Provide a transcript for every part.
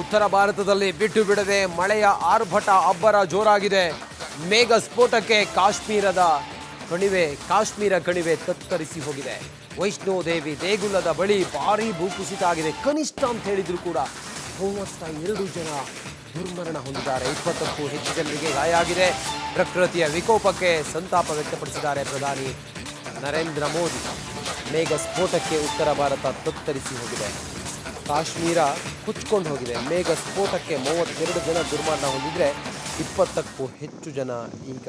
ಉತ್ತರ ಭಾರತದಲ್ಲಿ ಬಿಟ್ಟು ಬಿಡದೆ ಮಳೆಯ ಆರ್ಭಟ ಅಬ್ಬರ ಜೋರಾಗಿದೆ. ಮೇಘ ಸ್ಫೋಟಕ್ಕೆ ಕಾಶ್ಮೀರ ಕಣಿವೆ ತತ್ತರಿಸಿ ಹೋಗಿದೆ. ವೈಷ್ಣೋದೇವಿ ದೇಗುಲದ ಬಳಿ ಭಾರೀ ಭೂಕುಸಿತ ಆಗಿದೆ. ಕನಿಷ್ಠ ಅಂತ ಹೇಳಿದ್ರು ಕೂಡ 32 ಜನ ದುರ್ಮರಣ ಹೊಂದಿದ್ದಾರೆ. 20ಕ್ಕೂ ಹೆಚ್ಚು ಜನರಿಗೆ ಗಾಯ ಆಗಿದೆ. ಪ್ರಕೃತಿಯ ವಿಕೋಪಕ್ಕೆ ಸಂತಾಪ ವ್ಯಕ್ತಪಡಿಸಿದ್ದಾರೆ ಪ್ರಧಾನಿ ನರೇಂದ್ರ ಮೋದಿ. ಮೇಘ ಸ್ಫೋಟಕ್ಕೆ ಉತ್ತರ ಭಾರತ ತತ್ತರಿಸಿ ಹೋಗಿದೆ. ಕಾಶ್ಮೀರ ಕುಚ್ಕೊಂಡು ಹೋಗಿದೆ. ಮೇಘ ಸ್ಫೋಟಕ್ಕೆ 32 ಜನ ದುರ್ಮರಣ ಹೊಂದಿದ್ರೆ 20ಕ್ಕೂ ಹೆಚ್ಚು ಜನ ಈಗ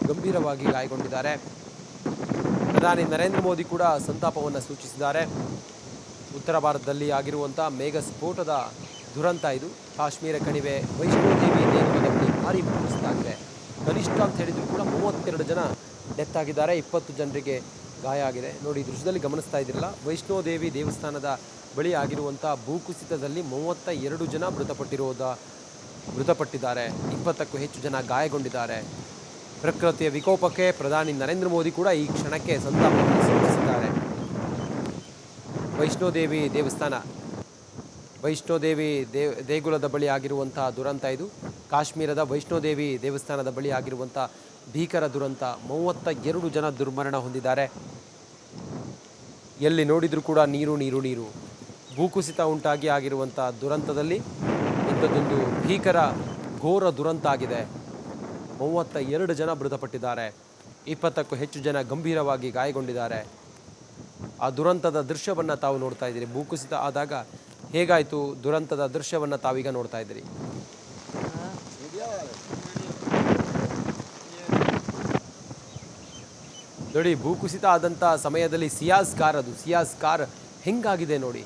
ಗಂಭೀರವಾಗಿ ಗಾಯಗೊಂಡಿದ್ದಾರೆ. ಪ್ರಧಾನಿ ನರೇಂದ್ರ ಮೋದಿ ಕೂಡ ಸಂತಾಪವನ್ನು ಸೂಚಿಸಿದ್ದಾರೆ. ಉತ್ತರ ಭಾರತದಲ್ಲಿ ಆಗಿರುವಂಥ ಮೇಘ ಸ್ಫೋಟದ ದುರಂತ ಇದು. ಕಾಶ್ಮೀರ ಕಣಿವೆ ವೈಷ್ಣೋದೇವಿ ದೇಗುಲದಲ್ಲಿ ಭಾರೀ ಭೂಕುಸಿತ ಆಗಿದೆ. ಕನಿಷ್ಠ ಅಂತ ಹೇಳಿದ್ರು ಕೂಡ 32 ಜನ ಡೆತ್ ಆಗಿದ್ದಾರೆ. 20 ಜನರಿಗೆ ಗಾಯ ಆಗಿದೆ. ನೋಡಿ, ಈ ದೃಶ್ಯದಲ್ಲಿ ಗಮನಿಸ್ತಾ ಇದ್ದಿರಲ್ಲ, ವೈಷ್ಣೋದೇವಿ ದೇವಸ್ಥಾನದ ಬಳಿ ಆಗಿರುವಂಥ ಭೂಕುಸಿತದಲ್ಲಿ 32 ಜನ ಮೃತಪಟ್ಟಿದ್ದಾರೆ. 20ಕ್ಕೂ ಹೆಚ್ಚು ಜನ ಗಾಯಗೊಂಡಿದ್ದಾರೆ. ಪ್ರಕೃತಿಯ ವಿಕೋಪಕ್ಕೆ ಪ್ರಧಾನಿ ನರೇಂದ್ರ ಮೋದಿ ಕೂಡ ಈ ಕ್ಷಣಕ್ಕೆ ಸಂತಾಪವನ್ನು ಸೂಚಿಸಿದ್ದಾರೆ. ವೈಷ್ಣೋದೇವಿ ದೇಗುಲದ ಬಳಿ ಆಗಿರುವಂತಹ ದುರಂತ ಇದು. ಕಾಶ್ಮೀರದ ವೈಷ್ಣೋದೇವಿ ದೇವಸ್ಥಾನದ ಬಳಿ ಆಗಿರುವಂಥ ಭೀಕರ ದುರಂತ. 32 ಜನ ದುರ್ಮರಣ ಹೊಂದಿದ್ದಾರೆ. ಎಲ್ಲಿ ನೋಡಿದರೂ ಕೂಡ ನೀರು. ಭೂಕುಸಿತ ಉಂಟಾಗಿ ಆಗಿರುವಂಥ ದುರಂತದಲ್ಲಿ ಇಂಥದ್ದೊಂದು ಭೀಕರ ಘೋರ ದುರಂತ ಆಗಿದೆ. 32 ಜನ ಮೃತಪಟ್ಟಿದ್ದಾರೆ. 20ಕ್ಕೂ ಹೆಚ್ಚು ಜನ ಗಂಭೀರವಾಗಿ ಗಾಯಗೊಂಡಿದ್ದಾರೆ. ಆ ದುರಂತದ ದೃಶ್ಯವನ್ನು ತಾವು ನೋಡ್ತಾ ಇದ್ದೀರಿ. ಭೂಕುಸಿತ ಆದಾಗ ಹೇಗಾಯಿತು ದುರಂತದ ದೃಶ್ಯವನ್ನು ತಾವೀಗ ನೋಡ್ತಾ ಇದ್ದೀರಿ. ನೋಡಿ, ಭೂಕುಸಿತ ಆದಂಥ ಸಮಯದಲ್ಲಿ ಸಿಯಾಸ್ ಕಾರ್ ಹೆಂಗಾಗಿದೆ ನೋಡಿ.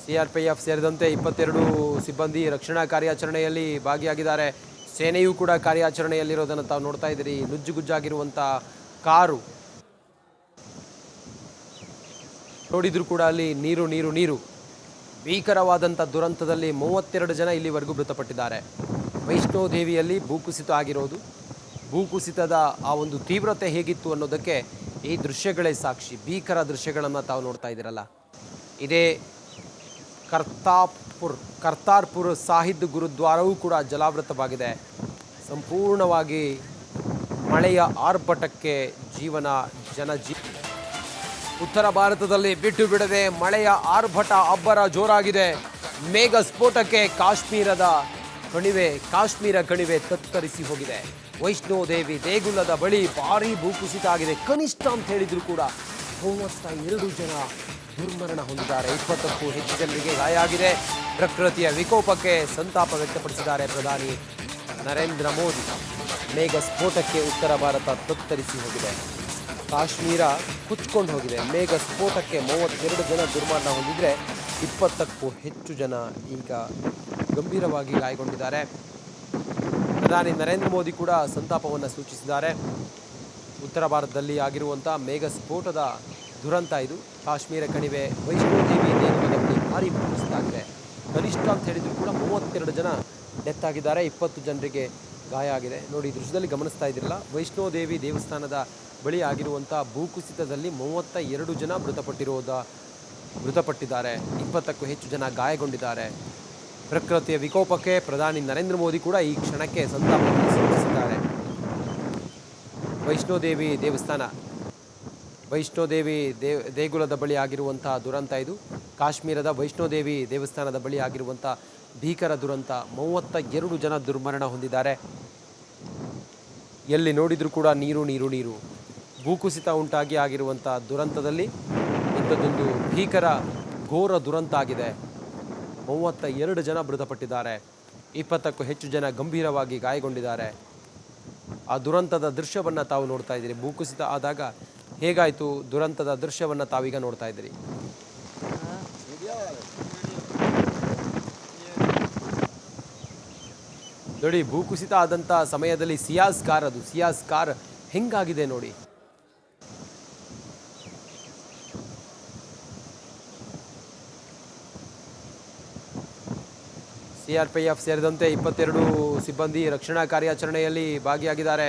CRPF ಸೇರಿದಂತೆ 22 ಸಿಬ್ಬಂದಿ ರಕ್ಷಣಾ ಕಾರ್ಯಾಚರಣೆಯಲ್ಲಿ ಭಾಗಿಯಾಗಿದ್ದಾರೆ. ಸೇನೆಯೂ ಕೂಡ ಕಾರ್ಯಾಚರಣೆಯಲ್ಲಿರೋದನ್ನು ತಾವು ನೋಡ್ತಾ ಇದ್ದೀರಿ. ನುಜ್ಜುಗುಜ್ಜಾಗಿರುವಂಥ ಕಾರು ನೋಡಿದ್ರು ಕೂಡ ಅಲ್ಲಿ ನೀರು. ಭೀಕರವಾದಂಥ ದುರಂತದಲ್ಲಿ 32 ಜನ ಇಲ್ಲಿವರೆಗೂ ಮೃತಪಟ್ಟಿದ್ದಾರೆ. ವೈಷ್ಣೋದೇವಿಯಲ್ಲಿ ಭೂಕುಸಿತ ಆಗಿರೋದು. ಭೂಕುಸಿತದ ಆ ಒಂದು ತೀವ್ರತೆ ಹೇಗಿತ್ತು ಅನ್ನೋದಕ್ಕೆ ಈ ದೃಶ್ಯಗಳೇ ಸಾಕ್ಷಿ. ಭೀಕರ ದೃಶ್ಯಗಳನ್ನು ತಾವು ನೋಡ್ತಾ ಇದ್ದೀರಲ್ಲ. ಇದೇ ಕರ್ತಾರ್ಪುರ್ ಸಾಹಿದ್ ಗುರುದ್ವಾರವೂ ಕೂಡ ಜಲಾವೃತವಾಗಿದೆ. ಸಂಪೂರ್ಣವಾಗಿ ಮಳೆಯ ಆರ್ಭಟಕ್ಕೆ ಉತ್ತರ ಭಾರತದಲ್ಲಿ ಬಿಟ್ಟು ಬಿಡದೆ ಮಳೆಯ ಆರ್ಭಟ ಅಬ್ಬರ ಜೋರಾಗಿದೆ. ಮೇಘ ಸ್ಫೋಟಕ್ಕೆ ಕಾಶ್ಮೀರ ಕಣಿವೆ ತತ್ತರಿಸಿ ಹೋಗಿದೆ. ವೈಷ್ಣೋದೇವಿ ದೇಗುಲದ ಬಳಿ ಭಾರೀ ಭೂಕುಸಿತ ಆಗಿದೆ. ಕನಿಷ್ಠ ಅಂತ ಹೇಳಿದ್ರು ಕೂಡ 32 ಜನ ದುರ್ಮರಣ ಹೊಂದಿದ್ದಾರೆ. 20ಕ್ಕೂ ಹೆಚ್ಚು ಜನರಿಗೆ ಗಾಯ ಆಗಿದೆ. ಪ್ರಕೃತಿಯ ವಿಕೋಪಕ್ಕೆ ಸಂತಾಪ ವ್ಯಕ್ತಪಡಿಸಿದ್ದಾರೆ ಪ್ರಧಾನಿ ನರೇಂದ್ರ ಮೋದಿ. ಮೇಘ ಸ್ಫೋಟಕ್ಕೆ ಉತ್ತರ ಭಾರತ ತತ್ತರಿಸಿ ಹೋಗಿದೆ. ಕಾಶ್ಮೀರ ಕುಚ್ಕೊಂಡು ಹೋಗಿದೆ. ಮೇಘ ಸ್ಫೋಟಕ್ಕೆ 32 ಜನ ದುರ್ಮರಣ ಹೊಂದಿದ್ರೆ 20ಕ್ಕೂ ಹೆಚ್ಚು ಜನ ಈಗ ಗಂಭೀರವಾಗಿ ಗಾಯಗೊಂಡಿದ್ದಾರೆ. ಪ್ರಧಾನಿ ನರೇಂದ್ರ ಮೋದಿ ಕೂಡ ಸಂತಾಪವನ್ನು ಸೂಚಿಸಿದ್ದಾರೆ. ಉತ್ತರ ಭಾರತದಲ್ಲಿ ಆಗಿರುವಂಥ ಮೇಘ ಸ್ಫೋಟದ ದುರಂತ ಇದು. ಕಾಶ್ಮೀರ ಕಣಿವೆ ವೈಷ್ಣೋದೇವಿ ದೇಗುಲದಲ್ಲಿ ಭಾರೀ ಭೂಕುಸಿತ ಆಗಿದೆ. ಕನಿಷ್ಠ ಅಂತ ಹೇಳಿದ್ರು ಕೂಡ 32 ಜನ ಡೆತ್ ಆಗಿದ್ದಾರೆ. 20 ಜನರಿಗೆ ಗಾಯ ಆಗಿದೆ. ನೋಡಿ, ಈ ದೃಶ್ಯದಲ್ಲಿ ಗಮನಿಸ್ತಾ ಇದ್ದಿರಲ್ಲ, ವೈಷ್ಣೋದೇವಿ ದೇವಸ್ಥಾನದ ಬಳಿ ಆಗಿರುವಂಥ ಭೂಕುಸಿತದಲ್ಲಿ 32 ಜನ ಮೃತಪಟ್ಟಿದ್ದಾರೆ. 20ಕ್ಕೂ ಹೆಚ್ಚು ಜನ ಗಾಯಗೊಂಡಿದ್ದಾರೆ. ಪ್ರಕೃತಿಯ ವಿಕೋಪಕ್ಕೆ ಪ್ರಧಾನಿ ನರೇಂದ್ರ ಮೋದಿ ಕೂಡ ಈ ಕ್ಷಣಕ್ಕೆ ಸಂತಾಪವನ್ನು ಸೂಚಿಸಿದ್ದಾರೆ. ವೈಷ್ಣೋದೇವಿ ದೇಗುಲದ ಬಳಿ ಆಗಿರುವಂಥ ದುರಂತ ಇದು. ಕಾಶ್ಮೀರದ ವೈಷ್ಣೋದೇವಿ ದೇವಸ್ಥಾನದ ಬಳಿ ಆಗಿರುವಂಥ ಭೀಕರ ದುರಂತ. 32 ಜನ ದುರ್ಮರಣ ಹೊಂದಿದ್ದಾರೆ. ಎಲ್ಲಿ ನೋಡಿದರೂ ಕೂಡ ನೀರು. ಭೂಕುಸಿತ ಉಂಟಾಗಿ ಆಗಿರುವಂಥ ದುರಂತದಲ್ಲಿ ಇಂಥದ್ದೊಂದು ಭೀಕರ ಘೋರ ದುರಂತ ಆಗಿದೆ. 32 ಜನ ಮೃತಪಟ್ಟಿದ್ದಾರೆ. 20ಕ್ಕೂ ಹೆಚ್ಚು ಜನ ಗಂಭೀರವಾಗಿ ಗಾಯಗೊಂಡಿದ್ದಾರೆ. ಆ ದುರಂತದ ದೃಶ್ಯವನ್ನು ತಾವು ನೋಡ್ತಾ ಇದ್ದೀರಿ. ಭೂಕುಸಿತ ಆದಾಗ ಹೇಗಾಯಿತು ದುರಂತದ ದೃಶ್ಯವನ್ನು ತಾವೀಗ ನೋಡ್ತಾ ಇದ್ದೀರಿ. ನೋಡಿ, ಭೂಕುಸಿತ ಆದಂಥ ಸಮಯದಲ್ಲಿ ಸಿಯಾಸ್ ಕಾರ್ ಹೆಂಗಾಗಿದೆ ನೋಡಿ. CRPF ಸೇರಿದಂತೆ 22 ಸಿಬ್ಬಂದಿ ರಕ್ಷಣಾ ಕಾರ್ಯಾಚರಣೆಯಲ್ಲಿ ಭಾಗಿಯಾಗಿದ್ದಾರೆ.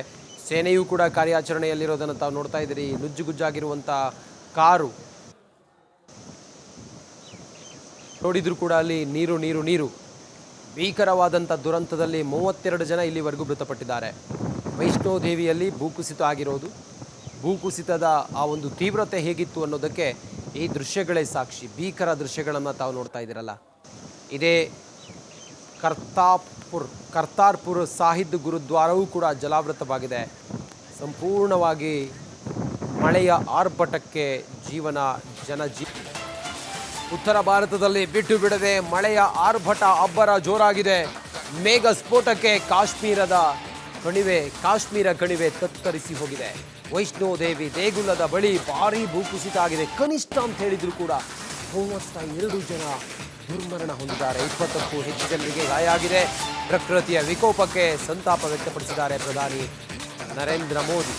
ಸೇನೆಯೂ ಕೂಡ ಕಾರ್ಯಾಚರಣೆಯಲ್ಲಿರೋದನ್ನು ತಾವು ನೋಡ್ತಾ ಇದ್ದೀರಿ. ನುಜ್ಜುಗುಜ್ಜಾಗಿರುವಂಥ ಕಾರು ನೋಡಿದ್ರು ಕೂಡ ಅಲ್ಲಿ ನೀರು ನೀರು ನೀರು. ಭೀಕರವಾದಂಥ ದುರಂತದಲ್ಲಿ 32 ಜನ ಇಲ್ಲಿವರೆಗೂ ಮೃತಪಟ್ಟಿದ್ದಾರೆ. ವೈಷ್ಣೋದೇವಿಯಲ್ಲಿ ಭೂಕುಸಿತ ಆಗಿರೋದು, ಭೂಕುಸಿತದ ಆ ಒಂದು ತೀವ್ರತೆ ಹೇಗಿತ್ತು ಅನ್ನೋದಕ್ಕೆ ಈ ದೃಶ್ಯಗಳೇ ಸಾಕ್ಷಿ. ಭೀಕರ ದೃಶ್ಯಗಳನ್ನು ತಾವು ನೋಡ್ತಾ ಇದ್ದೀರಲ್ಲ. ಇದೇ ಕರ್ತಾರ್ಪುರ್ ಸಾಹಿದ್ ಗುರುದ್ವಾರವೂ ಕೂಡ ಜಲಾವೃತವಾಗಿದೆ. ಸಂಪೂರ್ಣವಾಗಿ ಮಳೆಯ ಆರ್ಭಟಕ್ಕೆ ಉತ್ತರ ಭಾರತದಲ್ಲಿ ಬಿಟ್ಟು ಬಿಡದೆ ಮಳೆಯ ಆರ್ಭಟ ಅಬ್ಬರ ಜೋರಾಗಿದೆ. ಮೇಘ ಸ್ಫೋಟಕ್ಕೆ ಕಾಶ್ಮೀರ ಕಣಿವೆ ತತ್ತರಿಸಿ ಹೋಗಿದೆ. ವೈಷ್ಣೋದೇವಿ ದೇಗುಲದ ಬಳಿ ಭಾರೀ ಭೂಕುಸಿತ ಆಗಿದೆ. ಕನಿಷ್ಠ ಅಂತ ಹೇಳಿದ್ರು ಕೂಡ 32 ಜನ ದುರ್ಮರಣ ಹೊಂದಿದ್ದಾರೆ. 20ಕ್ಕೂ ಹೆಚ್ಚು ಜನರಿಗೆ ಗಾಯ ಆಗಿದೆ. ಪ್ರಕೃತಿಯ ವಿಕೋಪಕ್ಕೆ ಸಂತಾಪ ವ್ಯಕ್ತಪಡಿಸಿದ್ದಾರೆ ಪ್ರಧಾನಿ ನರೇಂದ್ರ ಮೋದಿ.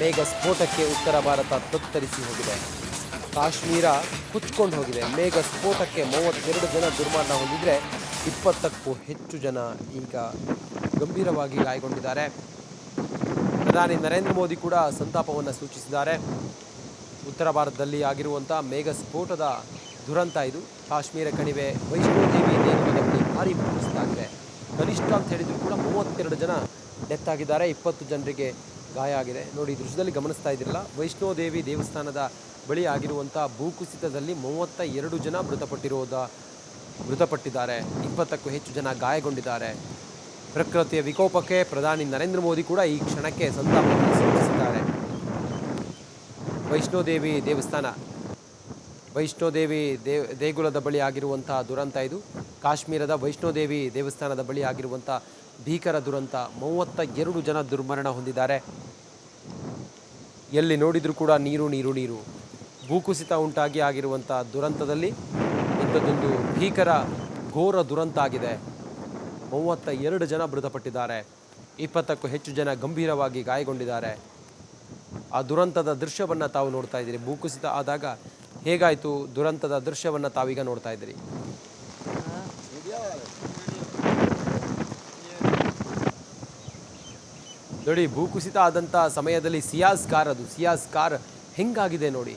ಮೇಘ ಸ್ಫೋಟಕ್ಕೆ ಉತ್ತರ ಭಾರತ ತತ್ತರಿಸಿ ಹೋಗಿದೆ. ಕಾಶ್ಮೀರ ಕುಚ್ಕೊಂಡು ಹೋಗಿದೆ. ಮೇಘ ಸ್ಫೋಟಕ್ಕೆ 32 ಜನ ದುರ್ಮರಣ ಹೊಂದಿದ್ರೆ 20ಕ್ಕೂ ಹೆಚ್ಚು ಜನ ಈಗ ಗಂಭೀರವಾಗಿ ಗಾಯಗೊಂಡಿದ್ದಾರೆ. ಪ್ರಧಾನಿ ನರೇಂದ್ರ ಮೋದಿ ಕೂಡ ಸಂತಾಪವನ್ನು ಸೂಚಿಸಿದ್ದಾರೆ. ಉತ್ತರ ಭಾರತದಲ್ಲಿ ಆಗಿರುವಂಥ ಮೇಘ ಸ್ಫೋಟದ ದುರಂತ ಇದು. ಕಾಶ್ಮೀರ ಕಣಿವೆ ವೈಷ್ಣೋದೇವಿ ದೇಗುಲದ ಬಳಿ ಭಾರೀ ಭೂಕುಸಿತ ಆಗಿದೆ. ಕನಿಷ್ಠ ಅಂತ ಹೇಳಿದ್ರು ಕೂಡ 32 ಜನ ಡೆತ್ ಆಗಿದ್ದಾರೆ. 20 ಜನರಿಗೆ ಗಾಯ ಆಗಿದೆ. ನೋಡಿ, ಈ ದೃಶ್ಯದಲ್ಲಿ ಗಮನಿಸ್ತಾ ಇದ್ದಿರಲ್ಲ, ವೈಷ್ಣೋದೇವಿ ದೇವಸ್ಥಾನದ ಬಳಿ ಆಗಿರುವಂಥ ಭೂಕುಸಿತದಲ್ಲಿ 32 ಜನ ಮೃತಪಟ್ಟಿದ್ದಾರೆ. 20ಕ್ಕೂ ಹೆಚ್ಚು ಜನ ಗಾಯಗೊಂಡಿದ್ದಾರೆ. ಪ್ರಕೃತಿಯ ವಿಕೋಪಕ್ಕೆ ಪ್ರಧಾನಿ ನರೇಂದ್ರ ಮೋದಿ ಕೂಡ ಈ ಕ್ಷಣಕ್ಕೆ ಸಂತಾಪವನ್ನು ಸೂಚಿಸಿದ್ದಾರೆ. ವೈಷ್ಣೋದೇವಿ ದೇಗುಲದ ಬಳಿ ಆಗಿರುವಂಥ ದುರಂತ ಇದು. ಕಾಶ್ಮೀರದ ವೈಷ್ಣೋದೇವಿ ದೇವಸ್ಥಾನದ ಬಳಿ ಆಗಿರುವಂಥ ಭೀಕರ ದುರಂತ. 32 ಜನ ದುರ್ಮರಣ ಹೊಂದಿದ್ದಾರೆ. ಎಲ್ಲಿ ನೋಡಿದರೂ ಕೂಡ ನೀರು ನೀರು ನೀರು. ಭೂಕುಸಿತ ಉಂಟಾಗಿ ಆಗಿರುವಂಥ ದುರಂತದಲ್ಲಿ ಇಂಥದ್ದೊಂದು ಭೀಕರ ಘೋರ ದುರಂತ ಆಗಿದೆ. 32 ಜನ ಮೃತಪಟ್ಟಿದ್ದಾರೆ. 20ಕ್ಕೂ ಹೆಚ್ಚು ಜನ ಗಂಭೀರವಾಗಿ ಗಾಯಗೊಂಡಿದ್ದಾರೆ. ಆ ದುರಂತದ ದೃಶ್ಯವನ್ನು ತಾವು ನೋಡ್ತಾ ಇದ್ದೀರಿ. ಭೂಕುಸಿತ ಆದಾಗ ಹೇಗಾಯಿತು ದುರಂತದ ದೃಶ್ಯವನ್ನು ತಾವೀಗ ನೋಡ್ತಾ ಇದ್ದೀರಿ. ನೋಡಿ, ಭೂಕುಸಿತ ಆದಂಥ ಸಮಯದಲ್ಲಿ ಸಿಯಾಸ್ ಕಾರ್ ಹೆಂಗಾಗಿದೆ ನೋಡಿ.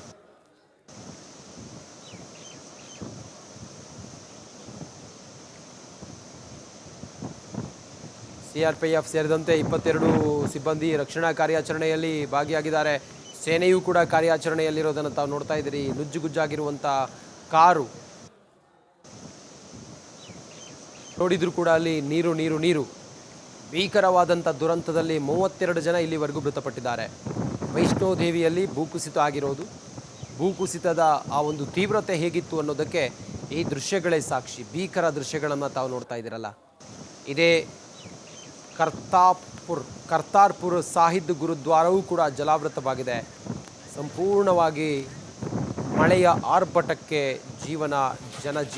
CRPF ಸೇರಿದಂತೆ 22 ಸಿಬ್ಬಂದಿ ರಕ್ಷಣಾ ಕಾರ್ಯಾಚರಣೆಯಲ್ಲಿ ಭಾಗಿಯಾಗಿದ್ದಾರೆ. ಸೇನೆಯೂ ಕೂಡ ಕಾರ್ಯಾಚರಣೆಯಲ್ಲಿರೋದನ್ನು ತಾವು ನೋಡ್ತಾ ಇದ್ದೀರಿ. ನುಜ್ಜುಗುಜ್ಜಾಗಿರುವಂಥ ಕಾರು ನೋಡಿದ್ರು ಕೂಡ ಅಲ್ಲಿ ನೀರು ನೀರು ನೀರು. ಭೀಕರವಾದಂಥ ದುರಂತದಲ್ಲಿ 32 ಜನ ಇಲ್ಲಿವರೆಗೂ ಮೃತಪಟ್ಟಿದ್ದಾರೆ. ವೈಷ್ಣೋದೇವಿಯಲ್ಲಿ ಭೂಕುಸಿತ ಆಗಿರೋದು, ಭೂಕುಸಿತದ ಆ ಒಂದು ತೀವ್ರತೆ ಹೇಗಿತ್ತು ಅನ್ನೋದಕ್ಕೆ ಈ ದೃಶ್ಯಗಳೇ ಸಾಕ್ಷಿ. ಭೀಕರ ದೃಶ್ಯಗಳನ್ನು ತಾವು ನೋಡ್ತಾ ಇದ್ದೀರಲ್ಲ. ಇದೇ ಕರ್ತಾರ್ಪುರ್ ಸಾಹಿದ್ ಗುರುದ್ವಾರವೂ ಕೂಡ ಜಲಾವೃತವಾಗಿದೆ. ಸಂಪೂರ್ಣವಾಗಿ ಮಳೆಯ ಆರ್ಭಟಕ್ಕೆ